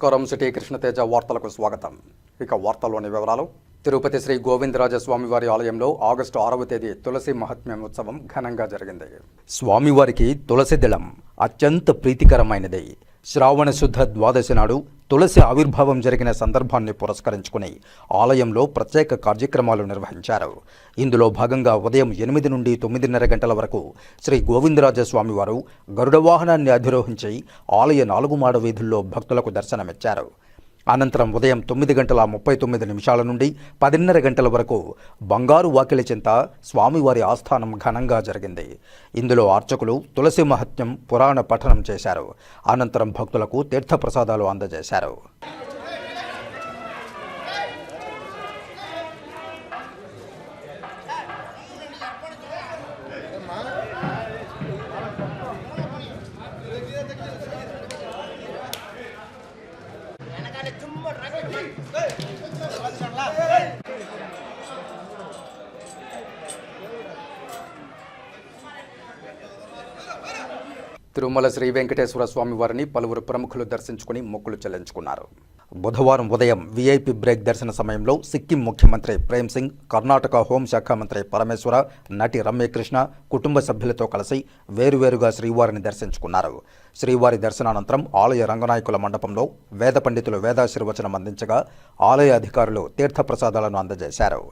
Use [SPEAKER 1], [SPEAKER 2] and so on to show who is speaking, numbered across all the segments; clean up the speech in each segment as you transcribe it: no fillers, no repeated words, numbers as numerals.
[SPEAKER 1] నమస్కారం. సిటీ కృష్ణతేజ వార్తలకు స్వాగతం. ఇక వార్తల్లోని వివరాలు. తిరుపతి శ్రీ గోవిందరాజ స్వామివారి ఆలయంలో ఆగస్టు 6వ తేదీ తులసి మహాత్మ్యం ఉత్సవం ఘనంగా జరిగింది. స్వామివారికి తులసి దళం అత్యంత ప్రీతికరమైనది. శ్రావణ శుద్ధ ద్వాదశి నాడు తులసి ఆవిర్భావం జరిగిన సందర్భాన్ని పురస్కరించుకుని ఆలయంలో ప్రత్యేక కార్యక్రమాలు నిర్వహించారు. ఇందులో భాగంగా ఉదయం 8 నుండి 9:30 గంటల వరకు శ్రీ గోవిందరాజ స్వామివారు గరుడ వాహనాన్ని అధిరోహించి ఆలయ 4 మాడ వీధుల్లో భక్తులకు దర్శనమిచ్చారు. అనంతరం ఉదయం 9:39 నుండి 10:30 గంటల వరకు బంగారు వాకిలి చింత స్వామివారి ఆస్థానం ఘనంగా జరిగింది. ఇందులో అర్చకులు తులసి మహత్యం పురాణ పఠనం చేశారు. అనంతరం భక్తులకు తీర్థప్రసాదాలు అందజేశారు. తిరుమల శ్రీ వెంకటేశ్వర స్వామి వారిని పలువురు ప్రముఖులు దర్శించుకుని మొక్కులు చెల్లించుకున్నారు. బుధవారం ఉదయం వీఐపీ బ్రేక్ దర్శన సమయంలో సిక్కిం ముఖ్యమంత్రి ప్రేమ్ సింగ్, కర్ణాటక హోంశాఖ మంత్రి పరమేశ్వర, నటి రమ్యకృష్ణ కుటుంబ సభ్యులతో కలిసి వేరువేరుగా శ్రీవారిని దర్శించుకున్నారు. శ్రీవారి దర్శనానంతరం ఆలయ రంగనాయకుల మండపంలో వేద పండితులు వేదాశీర్వచనం అందించగా ఆలయ అధికారులు తీర్థప్రసాదాలను అందజేశారు.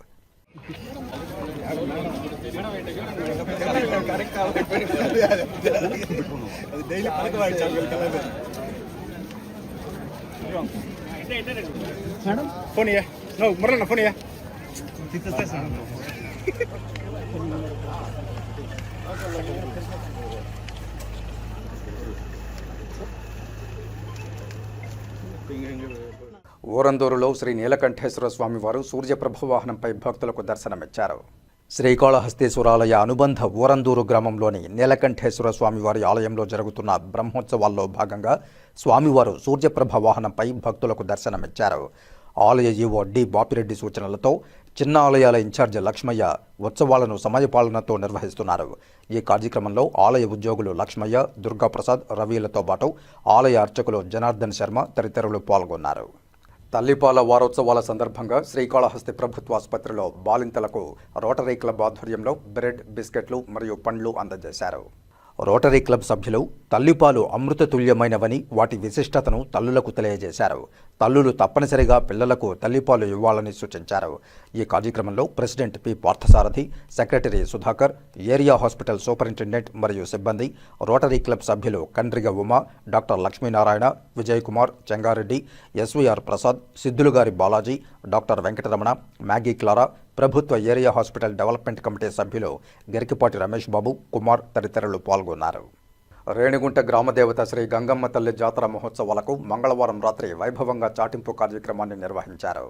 [SPEAKER 1] ఊరందూరులో శ్రీ నీలకంఠేశ్వర స్వామివారు సూర్యప్రభ వాహనంపై భక్తులకు దర్శనమిచ్చారు. శ్రీకాళహస్తీశ్వరాలయ అనుబంధ ఊరందూరు గ్రామంలోని నీలకంఠేశ్వర స్వామివారి ఆలయంలో జరుగుతున్న బ్రహ్మోత్సవాల్లో భాగంగా స్వామివారు సూర్యప్రభ వాహనంపై భక్తులకు దర్శనమిచ్చారు. ఆలయ ఈవో డి బాపిరెడ్డి సూచనలతో చిన్న ఆలయాల ఇన్ఛార్జి లక్ష్మయ్య ఉత్సవాలను సమయపాలనతో నిర్వహిస్తున్నారు. ఈ కార్యక్రమంలో ఆలయ ఉద్యోగులు లక్ష్మయ్య, దుర్గాప్రసాద్, రవిలతో పాటు ఆలయ అర్చకులు జనార్దన్ శర్మ తదితరులు పాల్గొన్నారు. తల్లిపాల వారోత్సవాల సందర్భంగా శ్రీకాళహస్తి ప్రభుత్వ ఆసుపత్రిలో బాలింతలకు రోటరీ క్లబ్ ఆధ్వర్యంలో బ్రెడ్, బిస్కెట్లు మరియు పండ్లు అందజేశారు. రోటరీ క్లబ్ సభ్యులు తల్లిపాలు అమృతతుల్యమైనవని, వాటి విశిష్టతను తల్లులకు తెలియజేశారు. తల్లులు తప్పనిసరిగా పిల్లలకు తల్లిపాలు ఇవ్వాలని సూచించారు. ఈ కార్యక్రమంలో president P Parthasarathi, secretary Sudhakar, area hospital superintendent మరియు సిబ్బంది, రోటరీ క్లబ్ సభ్యులు కండ్రిగ ఉమా, డాక్టర్ లక్ష్మీనారాయణ, విజయ్ కుమార్, చెంగారెడ్డి, ఎస్వీఆర్ ప్రసాద్, సిద్ధులుగారి Balaji, doctor Venkataramana, Maggie Clara, ప్రభుత్వ ఏరియా హాస్పిటల్ డెవలప్మెంట్ కమిటీ సభ్యులు గరికిపాటి రమేష్ బాబు, కుమార్ తదితరులు పాల్గొన్నారు. రేణిగుంట గ్రామదేవత శ్రీ గంగమ్మ తల్లి జాతర మహోత్సవాలకు మంగళవారం రాత్రి వైభవంగా చాటింపు కార్యక్రమాన్ని నిర్వహించారు.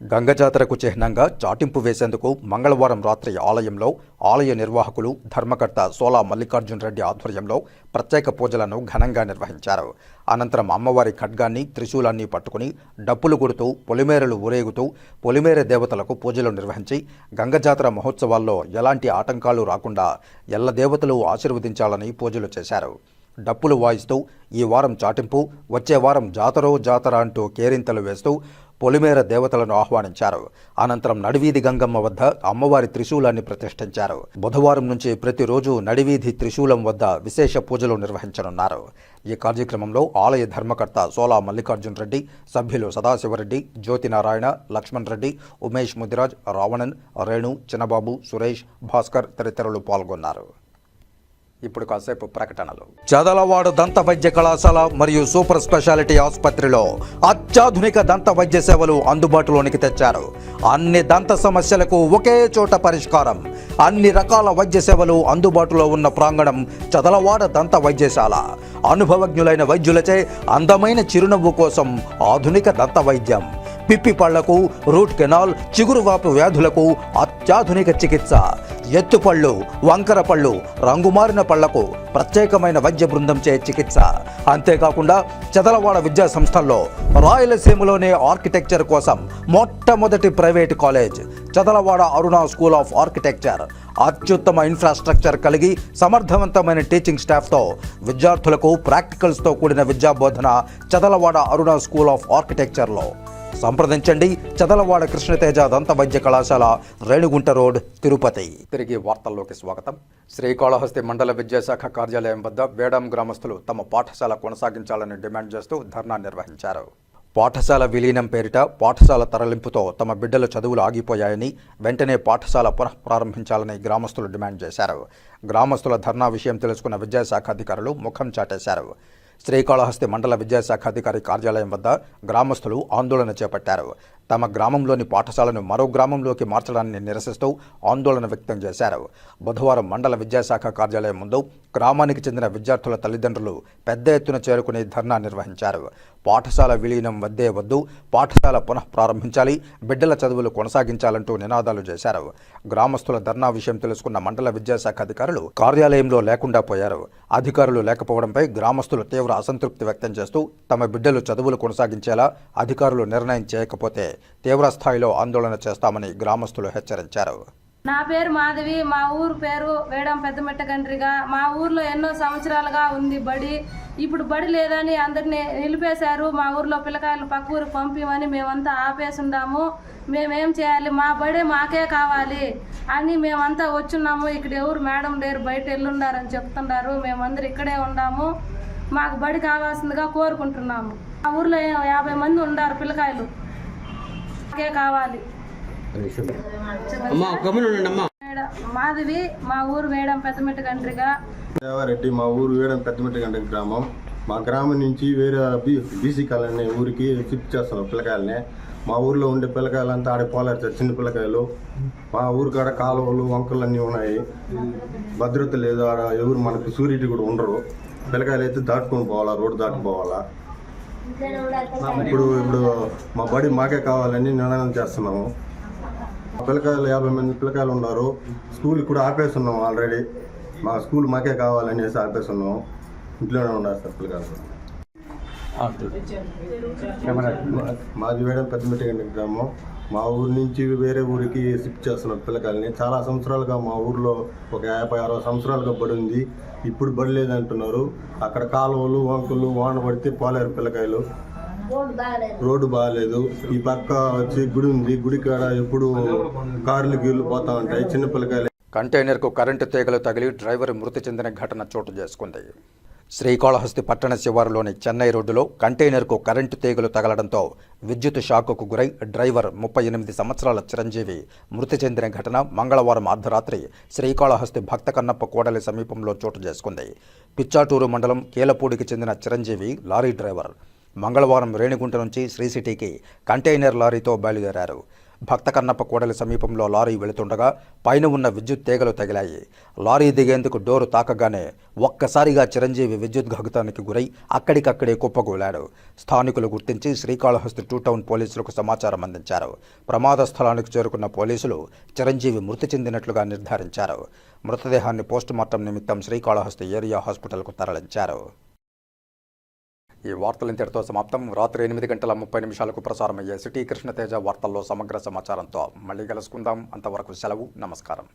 [SPEAKER 1] గంగ జాతరకు చిహ్నంగా చాటింపు వేసేందుకు మంగళవారం రాత్రి ఆలయంలో ఆలయ నిర్వాహకులు ధర్మకర్త సోలా మల్లికార్జున రెడ్డి ఆధ్వర్యంలో ప్రత్యేక పూజలను ఘనంగా నిర్వహించారు. అనంతరం అమ్మవారి ఖడ్గాన్ని, త్రిశూలాన్ని పట్టుకుని డప్పులు కొడుతూ పొలిమేరలు ఊరేగుతూ పొలిమేర దేవతలకు పూజలు నిర్వహించి గంగ జాతర మహోత్సవాల్లో ఎలాంటి ఆటంకాలు రాకుండా ఎల్ల దేవతలు ఆశీర్వదించాలని పూజలు చేశారు. డప్పులు వాయిస్తూ ఈ వారం చాటింపు, వచ్చే వారం జాతర అంటూ కేరింతలు వేస్తూ పొలిమేర దేవతలను ఆహ్వానించారు. అనంతరం నడివీధి గంగమ్మ వద్ద అమ్మవారి త్రిశూలాన్ని ప్రతిష్ఠించారు. బుధవారం నుంచి ప్రతిరోజు నడివీధి త్రిశూలం వద్ద విశేష పూజలు నిర్వహించనున్నారు. ఈ కార్యక్రమంలో ఆలయ ధర్మకర్త సోలా మల్లికార్జున రెడ్డి, సభ్యులు సదాశివరెడ్డి, జ్యోతినారాయణ, లక్ష్మణ్ రెడ్డి, ఉమేష్ ముదిరాజ్, రావణన్, రేణు, చిన్నబాబు, సురేష్, భాస్కర్ తదితరులు పాల్గొన్నారు. ఇప్పుడు కాసేపు ప్రకటనలు. చదలవాడ దంత వైద్య కళాశాల మరియు సూపర్ స్పెషాలిటీ ఆసుపత్రిలో అత్యాధునిక దంత వైద్య సేవలు అందుబాటులోనికి తెచ్చారు. అన్ని దంత సమస్యలకు ఒకే చోట పరిష్కారం. అన్ని రకాల వైద్య సేవలు అందుబాటులో ఉన్న ప్రాంగణం చదలవాడ దంత వైద్యశాల. అనుభవజ్ఞులైన వైద్యులచే అందమైన చిరునవ్వు కోసం ఆధునిక దంత వైద్యం. పిప్పి పళ్లకు, రూట్ కెనాల్, చిగురువాపు వ్యాధులకు అత్యాధునిక చికిత్స. ఎత్తుపళ్ళు, వంకర పళ్ళు, రంగుమారిన పళ్లకు ప్రత్యేకమైన వైద్య బృందంచే చికిత్స. అంతేకాకుండా చదలవాడ విద్యా సంస్థల్లో రాయలసీమలోనే ఆర్కిటెక్చర్ కోసం మొట్టమొదటి private college Chadalavada Aruna school of architecture అత్యుత్తమ ఇన్ఫ్రాస్ట్రక్చర్ కలిగి సమర్థవంతమైన టీచింగ్ స్టాఫ్తో విద్యార్థులకు ప్రాక్టికల్స్తో కూడిన విద్యాబోధన చదలవాడ అరుణ స్కూల్ ఆఫ్ ఆర్కిటెక్చర్లో. సంప్రదించండి చదలవాడ కృష్ణతేజ దంత వైద్య కళాశాల, రేణిగుంట రోడ్, తిరుపతి. తిరిగి వార్తల్లోకి స్వాగతం. శ్రీకాళహస్తి మండల విద్యాశాఖ కార్యాలయం వద్ద వేడాం గ్రామస్తులు తమ పాఠశాల కొనసాగించాలని డిమాండ్ చేస్తూ ధర్నా నిర్వహించారు. పాఠశాల విలీనం పేరిట పాఠశాల తరలింపుతో తమ బిడ్డల చదువులు ఆగిపోయాయని, వెంటనే పాఠశాల పునఃప్రారంభించాలని గ్రామస్తులు డిమాండ్ చేశారు. గ్రామస్తుల ధర్నా విషయం తెలుసుకున్న విద్యాశాఖ అధికారులు ముఖం చాటేశారు. శ్రీకాళహస్తి మండల విద్యాశాఖ అధికారి కార్యాలయం వద్ద గ్రామస్తులు ఆందోళన చేపట్టారు. తమ గ్రామంలోని పాఠశాలను మరో గ్రామంలోకి మార్చడాన్ని నిరసిస్తూ ఆందోళన వ్యక్తం చేశారు. బుధవారం మండల విద్యాశాఖ కార్యాలయం ముందు గ్రామానికి చెందిన విద్యార్థుల తల్లిదండ్రులు పెద్ద ఎత్తున చేరుకుని ధర్నా నిర్వహించారు. పాఠశాల విలీనం వద్దే వద్దు, పాఠశాల పునఃప్రారంభించాలి, బిడ్డల చదువులు కొనసాగించాలంటూ నినాదాలు చేశారు. గ్రామస్తుల ధర్నా విషయం తెలుసుకున్న మండల విద్యాశాఖ అధికారులు కార్యాలయంలో లేకుండా పోయారు. అధికారులు లేకపోవడంపై గ్రామస్తులు తీవ్ర అసంతృప్తి వ్యక్తం చేస్తూ తమ బిడ్డలు చదువులు కొనసాగించేలా అధికారులు నిర్ణయం చేయకపోతే తీవ్ర స్థాయిలో ఆందోళన చేస్తామని గ్రామస్తులు హెచ్చరించారు.
[SPEAKER 2] నా పేరు మాధవి, మా ఊరు పేరు వేడం పెద్దమెట్టకండ్రిగా. మా ఊర్లో ఎన్నో సంవత్సరాలుగా ఉంది బడి. ఇప్పుడు బడి లేదని అందరినీ నిలిపేశారు. మా ఊర్లో పిల్లకాయలు పక్క ఊరు పంపిమని మేమంతా ఆపేసి ఉన్నాము. మేమేం చేయాలి, మా బడే మాకే కావాలి అని మేమంతా వచ్చున్నాము. ఇక్కడ ఎవరు మేడం లేరు, బయట వెళ్ళున్నారని చెప్తున్నారు. మేమందరూ ఇక్కడే ఉన్నాము. మాకు బడి కావాల్సిందిగా కోరుకుంటున్నాము. మా ఊర్లో 50 మంది ఉన్నారు పిల్లకాయలు, మాకే కావాలి. మాధవి, మా ఊరు వేడం పెద్దమెట్టకండ్రిగా.
[SPEAKER 3] దేవారెడ్డి, మా ఊరు వేడం పెద్దమెట్టకండ్రి గ్రామం. మా గ్రామం నుంచి వేరే బీసీ కాలనీ ఊరికి షిఫ్ట్ చేస్తున్నాం పిల్లకాయలని. మా ఊర్లో ఉండే పిల్లకాయలంతా ఆడే పోలారు, చిన్న పిల్లకాయలు. మా ఊరు కాడ కాలువలు, వంకలు అన్నీ ఉన్నాయి. భద్రత లేదు, ఆడ ఎవరు మనకు సూరిటీ కూడా ఉండరు. పిల్లకాయలు అయితే దాటుకొని పోవాలా, రోడ్డు దాటుకోవాలా. ఇప్పుడు మా బడి మాకే కావాలని నిర్ణయం చేస్తున్నాము. పిల్లకాయలు 50 మంది పిల్లకాయలు ఉన్నారు. స్కూల్ కూడా ఆపేస్తున్నాం ఆల్రెడీ. మా స్కూల్ మాకే కావాలని ఆపేస్తున్నాం. ఇంట్లోనే ఉన్నారు సార్ పిల్లకాయలు. మాది వేయడం పెద్దమెట్టకండ్రి గ్రామం. మా ఊరు నుంచి వేరే ఊరికి షిఫ్ట్ చేస్తున్నాం పిల్లకాయలని. చాలా సంవత్సరాలుగా మా ఊర్లో ఒక 50-60 సంవత్సరాలుగా బడి ఉంది. ఇప్పుడు బడి లేదంటున్నారు. అక్కడ కాలువలు, వంకలు, వాన పడితే పోలేరు పిల్లకాయలు. రోడ్డు బాగాలేదు. ఈ పక్క వచ్చి గుడి ఉంది, గుడి కాడ ఎప్పుడు కార్లు గీళ్ళు పోతా ఉంటాయి. చిన్న పిల్లకాయలు.
[SPEAKER 1] కంటైనర్కు కరెంటు తీగలు తగిలి డ్రైవర్ మృతి చెందిన ఘటన చోటు చేసుకుంది. శ్రీకాళహస్తి పట్టణ శివారులోని చెన్నై రోడ్డులో కంటైనర్కు కరెంటు తీగలు తగలడంతో విద్యుత్ షాకుకు గురై డ్రైవర్ 38 సంవత్సరాల చిరంజీవి మృతి చెందిన ఘటన మంగళవారం అర్ధరాత్రి శ్రీకాళహస్తి భక్త కన్నప్ప కూడలి సమీపంలో చోటు చేసుకుంది. పిచ్చాటూరు మండలం కీలపూడికి చెందిన చిరంజీవి లారీ డ్రైవర్. మంగళవారం రేణిగుంట నుంచి శ్రీ సిటీకి కంటైనర్ లారీతో బయలుదేరారు. భక్త కన్నప్ప కూడలి సమీపంలో లారీ వెళుతుండగా పైన ఉన్న విద్యుత్ తీగలు తగిలాయి. లారీ దిగేందుకు డోరు తాకగానే ఒక్కసారిగా చిరంజీవి విద్యుత్ ఘాతానికి గురై అక్కడికక్కడే కుప్పగూలాడు. స్థానికులు గుర్తించి శ్రీకాళహస్తి 2 టౌన్ పోలీసులకు సమాచారం అందించారు. ప్రమాద స్థలానికి చేరుకున్న పోలీసులు చిరంజీవి మృతి చెందినట్లుగా నిర్ధారించారు. మృతదేహాన్ని పోస్టుమార్టం నిమిత్తం శ్రీకాళహస్తి ఏరియా హాస్పిటల్కు తరలించారు. ఈ వార్తలు ఇంతటితో సమాప్తం. రాత్రి 8:30 ప్రసారమయ్యే సిటీ కృష్ణతేజ వార్తల్లో సమగ్ర సమాచారంతో మళ్ళీ కలుసుకుందాం. అంతవరకు సెలవు, నమస్కారం.